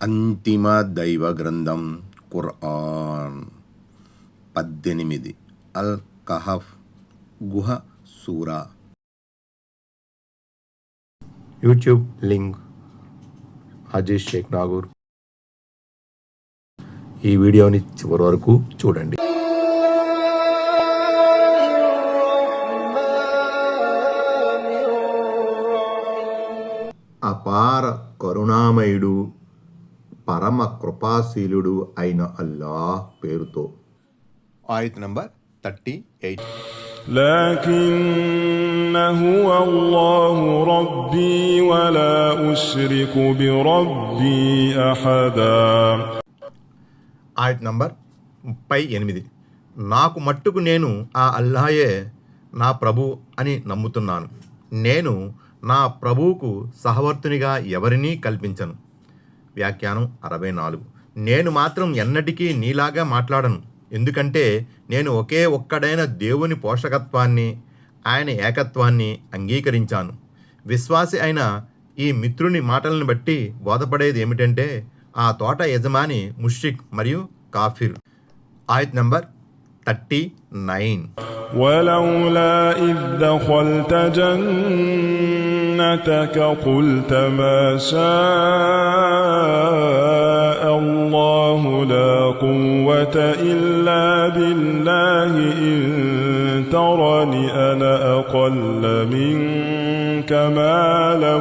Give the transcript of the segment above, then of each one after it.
అంతిమ దైవ గ్రంథం ఖురాన్. 18 అల్ కహఫ్ గుహ సూరా. YouTube link Aziz Shaik Nagur. ఈ వీడియోని చివరి వరకు చూడండి. అపార కరుణామయుడు పరమ కృపాశీలుడు అయిన అల్లాహ్ పేరుతో. ఆయత్ నంబర్ 38. لكن هو الله ربي ولا أشرك بربي أحدا. ఆయత్ నంబర్ 38. నాకు మట్టుకు నేను ఆ అల్లాహే నా ప్రభు అని నమ్ముతున్నాను. నేను నా ప్రభువుకు సహవర్తునిగా ఎవరినీ కల్పించను. వ్యాఖ్యానం 64. నేను మాత్రం ఎన్నటికీ నీలాగా మాట్లాడను, ఎందుకంటే నేను ఒకే ఒక్కడైన దేవుని పోషకత్వాన్ని, ఆయన ఏకత్వాన్ని అంగీకరించాను. విశ్వాసి అయిన ఈ మిత్రుని మాటలను బట్టి బోధపడేది ఏమిటంటే ఆ తోట యజమాని ముష్రిక్ మరియు కాఫిర్. ఆయత్ నంబర్ 39. ولولا إذ دخلت جنتك قلت ما شاء الله لا قوة إلا بالله إن ترني أنا أقل منك مالا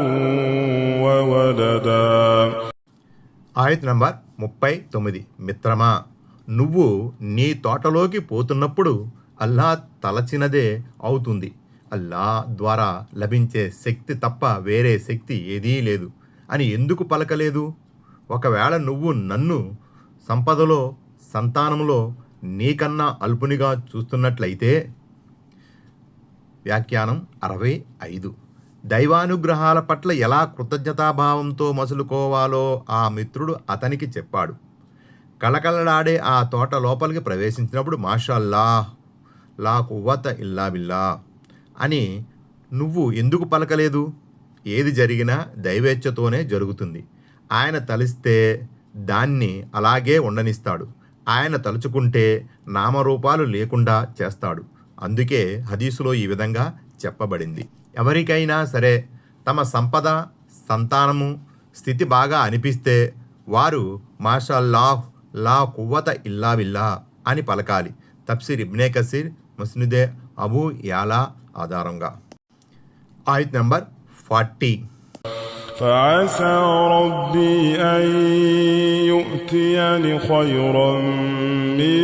وولدا. ఆయత్ నంబర్ 39. మిత్రమా, నువ్వు నీ తోటలోకి పోతున్నప్పుడు అల్లా తలచినదే అవుతుంది. అల్లా ద్వారా లభించే శక్తి తప్ప వేరే శక్తి ఏదీ లేదు అని ఎందుకు పలకలేదు? ఒకవేళ నువ్వు నన్ను సంపదలో, సంతానంలో నీకన్నా అల్పునిగా చూస్తున్నట్లయితే. వ్యాఖ్యానం 65. దైవానుగ్రహాల పట్ల ఎలా కృతజ్ఞతాభావంతో మసులుకోవాలో ఆ మిత్రుడు అతనికి చెప్పాడు. కళకళలాడే ఆ తోట లోపలికి ప్రవేశించినప్పుడు మాషాల్లాహ్ లా కువ్వత ఇల్లా బిల్లా అని నువ్వు ఎందుకు పలకలేదు? ఏది జరిగినా దైవేచ్ఛతోనే జరుగుతుంది. ఆయన తలిస్తే దాన్ని అలాగే ఉండనిస్తాడు. ఆయన తలుచుకుంటే నామరూపాలు లేకుండా చేస్తాడు. అందుకే హదీసులో ఈ విధంగా చెప్పబడింది. ఎవరికైనా సరే తమ సంపద, సంతానము స్థితి బాగా అనిపిస్తే వారు మాషాల్లాహ్ లా కువ్వత ఇల్లా బిల్లా అని పలకాలి. తఫ్సీర్ ఇబ్నే కసీర్, ముస్నదే అబూ యాలా ఆధారంగా. ఆయత్ నంబర్ 40. فعسى ربي أن يؤتيني خيرا من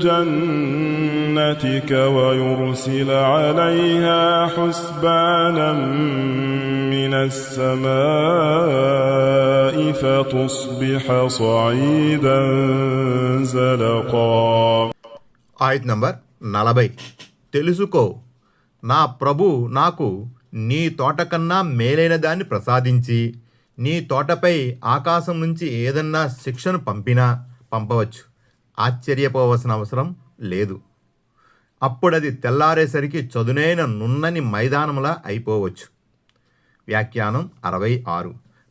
جنتك ويرسل عليها حسبانا من السماء فتصبح صعيدا زلقا. ఆయత్ నంబర్ 40. తెలుసుకో, నా ప్రభు నాకు నీ తోట కన్నా మేలైన దాన్ని ప్రసాదించి నీ తోటపై ఆకాశం నుంచి ఏదన్నా శిక్షను పంపవచ్చు. ఆశ్చర్యపోవలసిన అవసరం లేదు. అప్పుడది తెల్లారేసరికి చదునైన నున్నని మైదానంలా అయిపోవచ్చు. వ్యాఖ్యానం 66.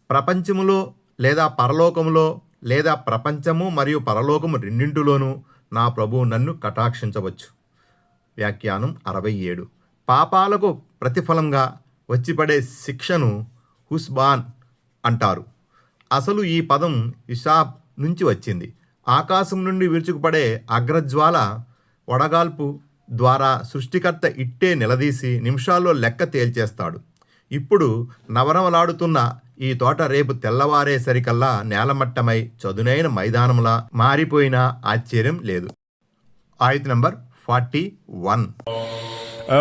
ప్రపంచములో లేదా పరలోకములో లేదా ప్రపంచము మరియు పరలోకము రెండింటిలోనూ నా ప్రభువు నన్ను కటాక్షించవచ్చు. వ్యాఖ్యానం 67. పాపాలకు ప్రతిఫలంగా వచ్చిపడే శిక్షను హుస్బాన్ అంటారు. అసలు ఈ పదం ఇషాబ్ నుంచి వచ్చింది. ఆకాశం నుండి విరుచుకుపడే అగ్రజ్వాల వడగాల్పు ద్వారా సృష్టికర్త ఇట్టే నిలదీసి నిమిషాల్లో లెక్క తేల్చేస్తాడు. ఇప్పుడు నవనవలాడుతున్న ఈ తోట రేపు తెల్లవారేసరికల్లా నేలమట్టమై చదునైన మైదానంలా మారిపోయినా ఆశ్చర్యం లేదు. ఆయత్ నంబర్ 41.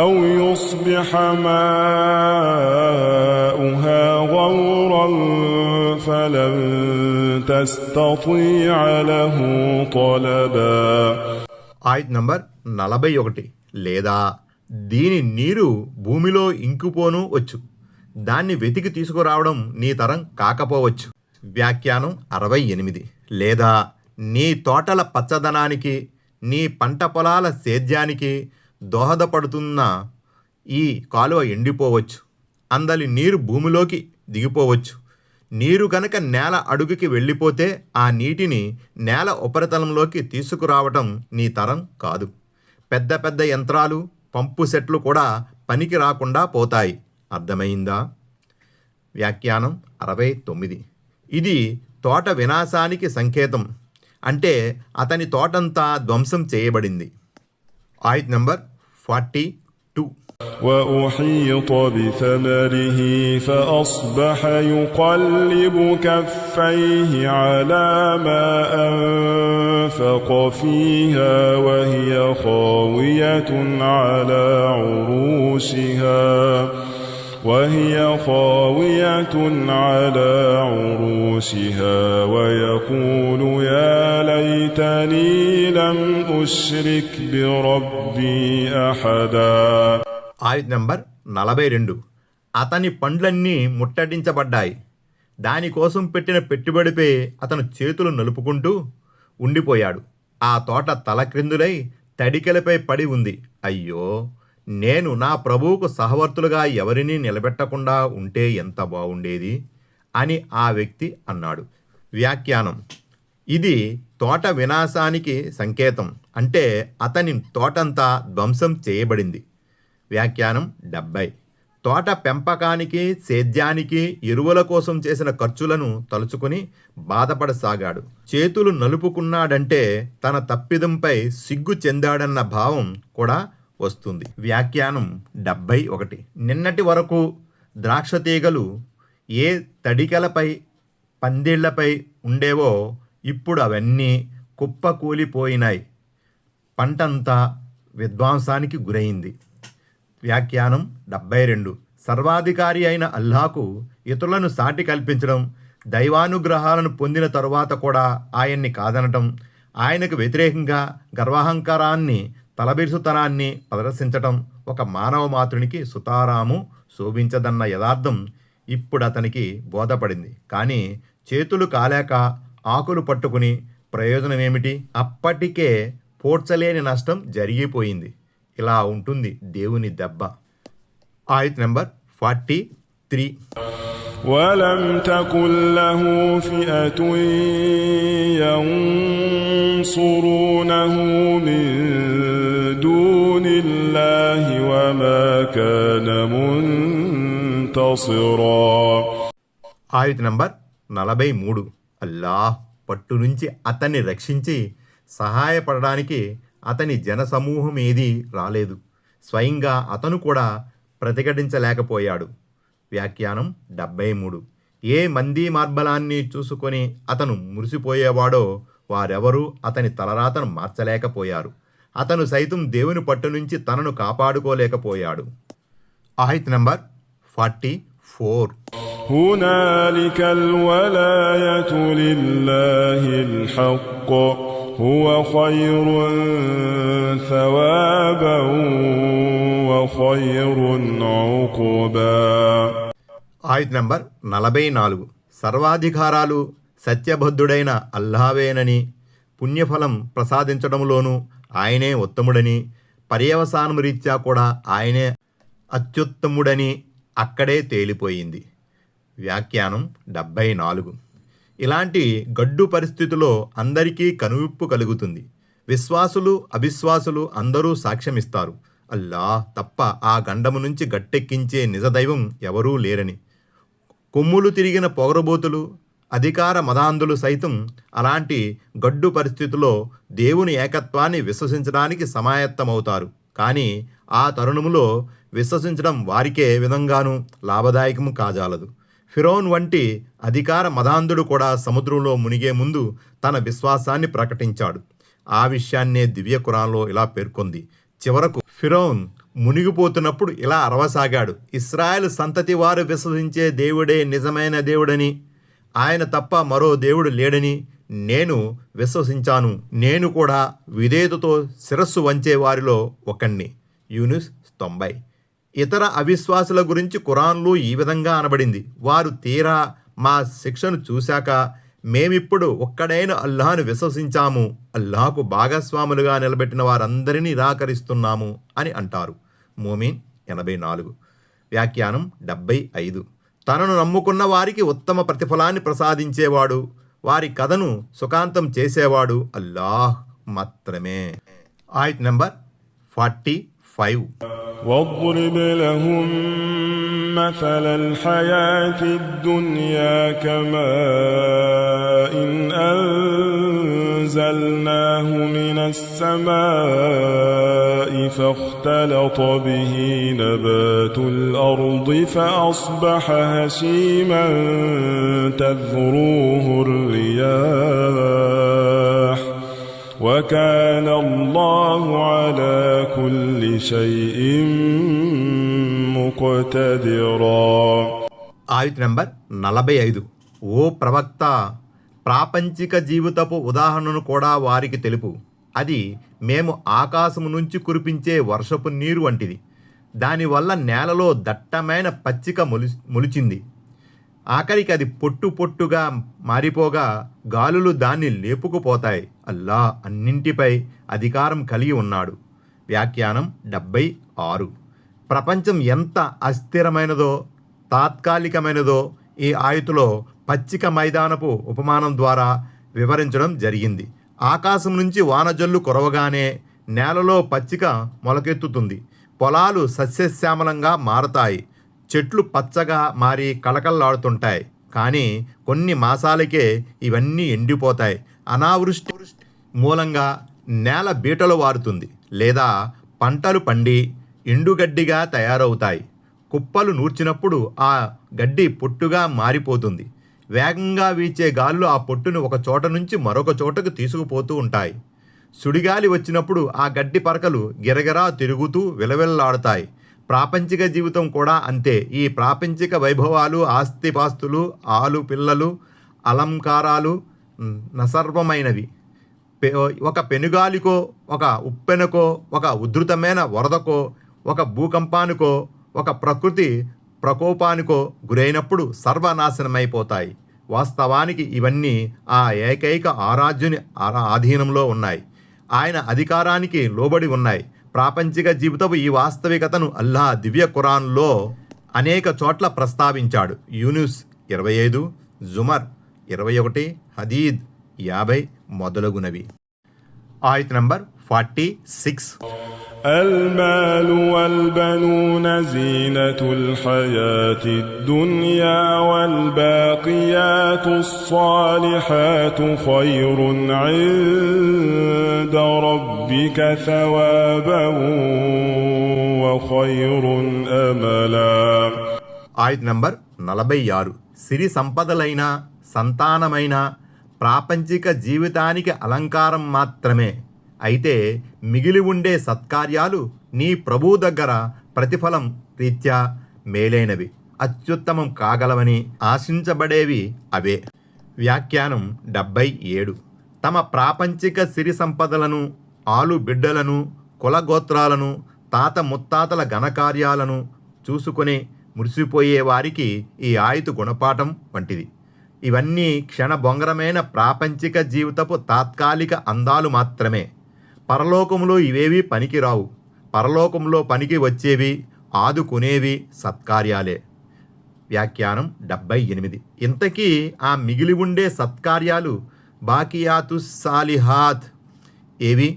أو يصبح ماؤها غورا فلن تستطيع له طلبا. ఆయత్ నంబర్ 41. లేదా దీని నీరు భూమిలో ఇంకిపోను వచ్చు, దాన్ని వెతికి తీసుకురావడం నీ తరం కాకపోవచ్చు. వ్యాఖ్యానం 68. లేదా నీ తోటల పచ్చదనానికి, నీ పంట పొలాల సేద్యానికి దోహదపడుతున్న ఈ కాలువ ఎండిపోవచ్చు, అందలి నీరు భూమిలోకి దిగిపోవచ్చు. నీరు గనక నేల అడుగుకి వెళ్ళిపోతే ఆ నీటిని నేల ఉపరితలంలోకి తీసుకురావటం నీ తరం కాదు. పెద్ద పెద్ద యంత్రాలు, పంపు సెట్లు కూడా పనికి రాకుండా పోతాయి. అర్థమైందా? వ్యాఖ్యానం 69. ఇది తోట వినాశానికి సంకేతం. అంటే అతని తోటంతా ధ్వంసం చేయబడింది. ఆయత్ నంబర్ 42. وأحيط بثمره فأصبح يقلب كفيه على ما أنفق فيها وهي خاوية على عروشها ويقول يا ليتني لم أشرك بربي أحدا. ఆయత్ నంబర్ 42. అతని పండ్లన్నీ ముట్టడించబడ్డాయి. దానికోసం పెట్టిన పెట్టుబడిపై అతను చేతులు నలుపుకుంటూ ఉండిపోయాడు. ఆ తోట తలక్రిందులై తడికెలపై పడి ఉంది. అయ్యో, నేను నా ప్రభువుకు సహవర్తులుగా ఎవరినీ నిలబెట్టకుండా ఉంటే ఎంత బాగుండేది అని ఆ వ్యక్తి అన్నాడు. వ్యాఖ్యానం: ఇది తోట వినాశానికి సంకేతం. అంటే అతని తోటంతా ధ్వంసం చేయబడింది. వ్యాఖ్యానం 70. తోట పెంపకానికి, సేద్యానికి, ఎరువుల కోసం చేసిన ఖర్చులను తలుచుకుని బాధపడసాగాడు. చేతులు నలుపుకున్నాడంటే తన తప్పిదంపై సిగ్గు చెందాడన్న భావం కూడా వస్తుంది. వ్యాఖ్యానం 71. నిన్నటి వరకు ద్రాక్ష తీగలు ఏ తడికలపై, పందిళ్లపై ఉండేవో ఇప్పుడు అవన్నీ కుప్పకూలిపోయినాయి. పంటంతా విధ్వంసానికి గురైంది. వ్యాఖ్యానం 72. సర్వాధికారి అయిన అల్లాహకు ఇతరులను సాటి కల్పించడం, దైవానుగ్రహాలను పొందిన తరువాత కూడా ఆయన్ని కాదనటం, ఆయనకు వ్యతిరేకంగా గర్వాహంకారాన్ని, తలబిరుసుతనాన్ని ప్రదర్శించటం ఒక మానవ మాతృనికి సుతారాము శోభించదన్న యథార్థం ఇప్పుడు అతనికి బోధపడింది. కానీ చేతులు కాలేక ఆకులు పట్టుకుని ప్రయోజనమేమిటి? అప్పటికే పోడ్చలేని నష్టం జరిగిపోయింది. ఇలా ఉంటుంది దేవుని దెబ్బ. ఆయత్ నంబర్ 43. ولم تكن له فئة ينصرونه من دون الله وما كان منتصرا. ఆయత్ నంబర్ 43. అల్లాహ్ పట్టు నుంచి అతన్ని రక్షించి సహాయపడడానికి అతని జనసమూహం ఏదీ రాలేదు. స్వయంగా అతను కూడా ప్రతిఘటించలేకపోయాడు. వ్యాఖ్యానం 73. ఏ మంది మార్బలాన్ని చూసుకొని అతను మురిసిపోయేవాడో వారెవరూ అతని తలరాతను మార్చలేకపోయారు. అతను సైతం దేవుని పట్టు నుంచి తనను కాపాడుకోలేకపోయాడు. ఆయత్ నంబర్ 44. هنالك الولاية لله الحق هو خير ثوابا وخير عقبا. ఆయత్ నంబర్ 44. సర్వాధికారాలు సత్యబద్ధుడైన అల్లాహవేనని, పుణ్యఫలం ప్రసాదించడంలోనూ ఆయనే ఉత్తముడని, పర్యవసానం రీత్యా కూడా ఆయనే అత్యుత్తముడని అక్కడే తేలిపోయింది. వ్యాఖ్యానం 74. ఇలాంటి గడ్డు పరిస్థితిలో అందరికీ కనువిప్పు కలుగుతుంది. విశ్వాసులు, అవిశ్వాసులు అందరూ సాక్ష్యమిస్తారు. అల్లాహ్ తప్ప ఆ గండము నుంచి గట్టెక్కించే నిజదైవం ఎవరూ లేరని. కొమ్ములు తిరిగిన పొగరబోతులు, అధికార మదాంధులు సైతం అలాంటి గడ్డు పరిస్థితుల్లో దేవుని ఏకత్వాన్ని విశ్వసించడానికి సమాయత్తమవుతారు. కానీ ఆ తరుణములో విశ్వసించడం వారికే విధంగానూ లాభదాయకము కాజాలదు. ఫిరౌన్ వంటి అధికార మదాంధుడు కూడా సముద్రంలో మునిగే ముందు తన విశ్వాసాన్ని ప్రకటించాడు. ఆ విషయాన్నే దివ్య ఖురాన్లో ఇలా పేర్కొంది. చివరకు ఫిరౌన్ మునిగిపోతున్నప్పుడు ఇలా అరవసాగాడు: ఇశ్రాయేలు సంతతి వారు విశ్వసించే దేవుడే నిజమైన దేవుడని, ఆయన తప్ప మరో దేవుడు లేడని నేను విశ్వసించాను. నేను కూడా విధేయతతో శిరస్సు వంచే వారిలో ఒకణ్ణి. యూనుస్ 90. ఇతర అవిశ్వాసుల గురించి ఖురాన్లో ఈ విధంగా అనబడింది: వారు తీరా మా శిక్షను చూశాక మేమిప్పుడు ఒక్కడైన అల్లాహను విశ్వసించాము, అల్లాహకు భాగస్వాములుగా నిలబెట్టిన వారందరినీ నిరాకరిస్తున్నాము అని అంటారు. మోమిన్ 84. వ్యాఖ్యానం 75. తనను నమ్ముకున్న వారికి ఉత్తమ ప్రతిఫలాన్ని ప్రసాదించేవాడు, వారి కథను సుఖాంతం చేసేవాడు అల్లాహ్ మాత్రమే. ఆయత్ నంబర్ 45. واضرب لهم مثل الحياة الدنيا كماء أنزلناه من السماء فاختلط به نبات الأرض فأصبح هشيما تذروه الرياح وكان الله على كل شيء مقتدرا. ఆయత్ నంబర్ 45. ఓ ప్రవక్త, ప్రాపంచిక జీవితపు ఉదాహరణను కూడా వారికి తెలుపు. అది మేము ఆకాశము నుంచి కురిపించే వర్షపు నీరు వంటిది. దానివల్ల నేలలో దట్టమైన పచ్చిక మొలిచింది. ఆఖరికి అది పొట్టు పొట్టుగా మారిపోగా గాలులు దాన్ని లేపుకుపోతాయి. అల్లా అన్నింటిపై అధికారం కలిగి ఉన్నాడు. వ్యాఖ్యానం 76. ప్రపంచం ఎంత అస్థిరమైనదో తాత్కాలికమైనదో ఈ ఆయతులో పచ్చిక మైదానపు ఉపమానం ద్వారా వివరించడం జరిగింది. ఆకాశం నుంచి వానజల్లు కురవగానే నేలలో పచ్చిక మొలకెత్తుతుంది. పొలాలు సస్యశ్యామలంగా మారతాయి. చెట్లు పచ్చగా మారి కళకళలాడుతుంటాయి. కానీ కొన్ని మాసాలకే ఇవన్నీ ఎండిపోతాయి. అనావృష్టి మూలంగా నేల బీటలు వారుతుంది, లేదా పంటలు పండి ఎండుగడ్డిగా తయారవుతాయి. కుప్పలు నూర్చినప్పుడు ఆ గడ్డి పొట్టుగా మారిపోతుంది. వేగంగా వీచే గాలులు ఆ పొట్టును ఒక చోట నుంచి మరొక చోటకు తీసుకుపోతూ ఉంటాయి. సుడిగాలి వచ్చినప్పుడు ఆ గడ్డి పరకలు గిరగిరా తిరుగుతూ విలవిల్లాడుతాయి. ప్రాపంచిక జీవితం కూడా అంతే. ఈ ప్రాపంచిక వైభవాలు, ఆస్తిపాస్తులు, ఆలు పిల్లలు, అలంకారాలు నసర్వమైనవి. ఒక పెనుగాలికో, ఒక ఉప్పెనకో, ఒక ఉధృతమైన వరదకో, ఒక భూకంపానికో, ఒక ప్రకృతి ప్రకోపానికో గురైనప్పుడు సర్వనాశనమైపోతాయి. వాస్తవానికి ఇవన్నీ ఆ ఏకైక ఆరాధ్యుని ఆధీనంలో ఉన్నాయి. ఆయన అధికారానికి లోబడి ఉన్నాయి. ప్రాపంచిక జీవితపు ఈ వాస్తవికతను అల్లాహ్ దివ్య ఖురాన్లో అనేక చోట్ల ప్రస్తావించాడు. యూనుస్ 25, జుమర్ 21, హదీద్ 50 మొదలగునవి. ఆయత్ నంబర్ 46. المال والبنون زينة الحياة الدنيا والباقيات الصالحات خير عند ربك ثوابا وخير أملا. ఆయత్ నంబర్ 46. సిరి సంపదలైన సంతానమైన ప్రాపంచిక జీవితానికి అలంకారం మాత్రమే. అయితే మిగిలి ఉండే సత్కార్యాలు నీ ప్రభువు దగ్గర ప్రతిఫలం రీత్యా మేలైనవి, అత్యుత్తమం కాగలవని ఆశించబడేవి అవే. వ్యాఖ్యానం 77. తమ ప్రాపంచిక సిరి సంపదలను, ఆలు బిడ్డలను, కులగోత్రాలను, తాత ముత్తాతల ఘనకార్యాలను చూసుకుని మురిసిపోయే వారికి ఈ ఆయతు గుణపాఠం వంటిది. ఇవన్నీ క్షణభంగరమైన ప్రాపంచిక జీవితపు తాత్కాలిక అందాలు మాత్రమే. పరలోకంలో ఇవేవి పనికిరావు. పరలోకంలో పనికి వచ్చేవి, ఆదుకునేవి సత్కార్యాలే. వ్యాఖ్యానం 78. ఇంతకీ ఆ మిగిలి ఉండే సత్కార్యాలు బాకియాతు సాలిహాత్ ఏవి?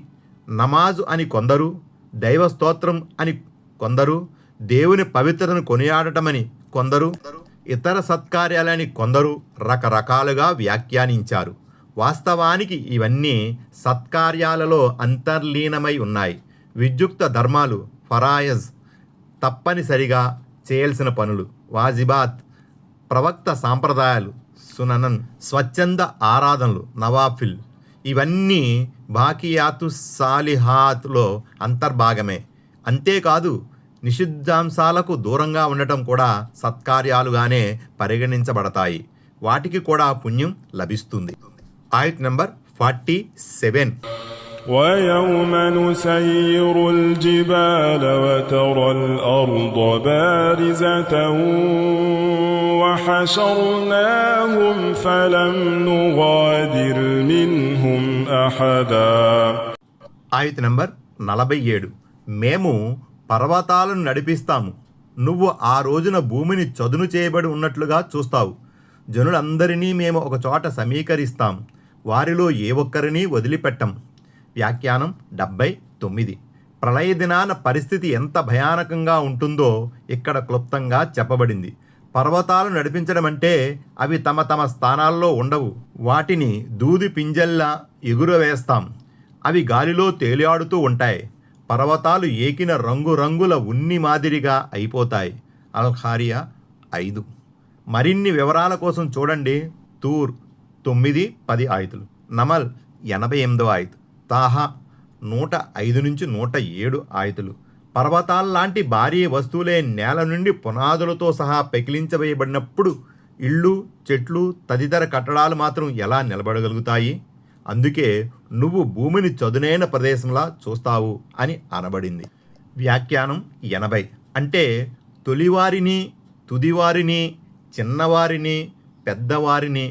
నమాజు అని కొందరు, దైవ స్తోత్రం అని కొందరు, దేవుని పవిత్రతను కొనియాడటమని కొందరు, ఇతర సత్కార్యాలని కొందరు రకరకాలుగా వ్యాఖ్యానించారు. వాస్తవానికి ఇవన్నీ సత్కార్యాలలో అంతర్లీనమై ఉన్నాయి. విద్యుక్త ధర్మాలు, ఫరాయజ్ తప్పనిసరిగా చేయాల్సిన పనులు, వాజిబాత్ ప్రవక్త సాంప్రదాయాలు, సుననన్ స్వచ్ఛంద ఆరాధనలు, నవాఫిల్ ఇవన్నీ బాకియాతు సాలిహాత్లో అంతర్భాగమే. అంతేకాదు నిషిద్ధాంశాలకు దూరంగా ఉండటం కూడా సత్కార్యాలుగానే పరిగణించబడతాయి. వాటికి కూడా పుణ్యం లభిస్తుంది. ఆయత్ నంబర్ 47. ويوم نسير الجبال وترى الأرض بارزة وحشرناهم فلم نغادر منهم أحدا. ఆయత్ నంబర్ 47. మేము పర్వతాలను నడిపిస్తాము, నువ్వు ఆ రోజున భూమిని చదును చేయబడి ఉన్నట్లుగా చూస్తావు. జనులందరినీ మేము ఒక చోట సమీకరిస్తాం, వారిలో ఏ ఒక్కరిని వదిలిపెట్టం. వ్యాఖ్యానం 79. ప్రళయ దినాన పరిస్థితి ఎంత భయానకంగా ఉంటుందో ఇక్కడ క్లుప్తంగా చెప్పబడింది. పర్వతాలు నడిపించడం అంటే అవి తమ తమ స్థానాల్లో ఉండవు. వాటిని దూది పింజల్లా ఎగురవేస్తాం. అవి గాలిలో తేలియాడుతూ ఉంటాయి. పర్వతాలు ఏకిన రంగురంగుల ఉన్ని మాదిరిగా అయిపోతాయి. అల్-ఖారియా 5. మరిన్ని వివరాల కోసం చూడండి తూర్ 9-10 ఆయతులు, నమల్ 88వ ఆయతు, తాహా 105-107 ఆయతులు. పర్వతాల్లాంటి భారీ వస్తువులే నేల నుండి పునాదులతో సహా పెకిలించవేయబడినప్పుడు ఇళ్ళు, చెట్లు, తదితర కట్టడాలు మాత్రం ఎలా నిలబడగలుగుతాయి? అందుకే నువ్వు భూమిని చదునైన ప్రదేశంలా చూస్తావు అని అనబడింది. వ్యాఖ్యానం 80. అంటే తొలివారిని, తుదివారిని, చిన్నవారిని, పెద్దవారిని,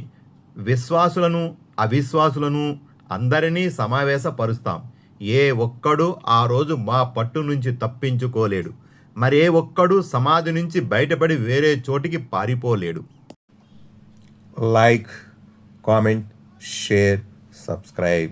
విశ్వాసులను, అవిశ్వాసులను అందరినీ సమావేశపరుస్తాం. ఏ ఒక్కడు ఆ రోజు మా పట్టు నుంచి తప్పించుకోలేడు. మరే ఒక్కడు సమాధి నుంచి బయటపడి వేరే చోటికి పారిపోలేడు. Like, comment, share, subscribe.